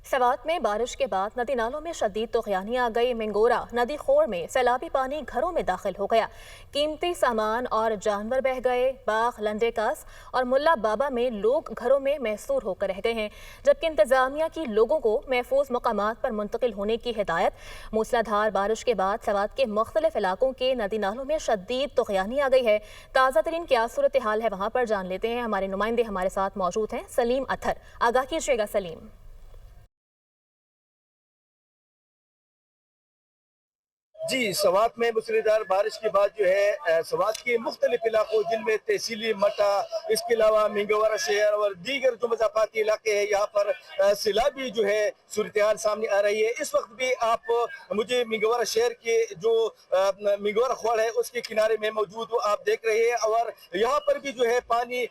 सवात में बारिश के बाद नदी नालों में शदीद तूफ़ानी आ गई। मिंगोरा नदी खोर में सैलाबी पानी घरों में दाखिल हो गया। कीमती सामान और जानवर बह गए। बाग लंडेकास और मुल्ला बाबा में लोग घरों में महसूर होकर रह गए हैं, जबकि इंतजामिया की लोगों को महफूज मकामात पर मुंतकिल होने की हिदायत। मूसलाधार बारिश के बाद सवात के मुख्तलिफ इलाकों के नदी नालों में शदीद तूफ़ानी आ गई है। ताज़ा तरीन क्या सूरत हाल है वहाँ पर जान लेते हैं। हमारे नुमाइंदे हमारे साथ मौजूद हैं। सलीम अथर, आगाह कीजिएगा सलीम। जी, सवात में मूसलाधार बारिश के बाद जो है सवात के मुख्तलिफ इलाकों जिनमें तहसीली मटा, इसके अलावा मिंगोरा शहर और दीगर जो मज़ाफ़ाती इलाके हैं, यहाँ पर सैलाबी जो है सूरत हाल सामने आ रही है। इस वक्त भी आप मुझे मिंगोरा शहर के जो मिंगोरा खोड़ है उसके किनारे में मौजूद हूँ, आप देख रहे हैं। और यहाँ पर भी जो है पानी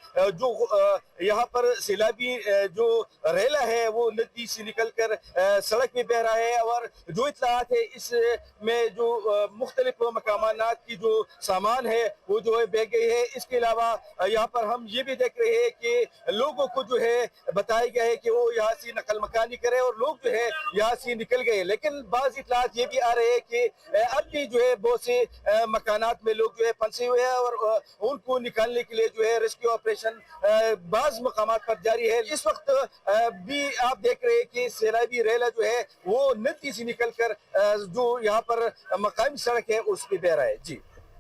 यहाँ पर सैलाबी जो रेला है वो नदी से निकल कर सड़क पे बह रहा है। और जो इत्तलात है इसमें जो मुख्तलिफ मकामात की जो सामान है वो जो है बह गई है। इसके अलावा यहाँ पर हम ये भी देख रहे हैं कि लोगों को जो है बताया गया है कि वो यहाँ से नकल मकानी करें, और लोग जो है यहाँ से निकल गए। लेकिन बाज़ इत्तलात ये भी आ रहे हैं कि अब भी जो है बहुत से मकानात में लोग जो है फंसे हुए हैं, और उनको निकालने के लिए जो है रेस्क्यू ऑपरेशन बाज़ मकामात पर जारी है। इस वक्त भी आप देख रहे हैं कि सैलाबी रेला जो है वो नदी से निकल कर जो यहाँ पर मकामी सड़क है उस पे बह रहा है। जी।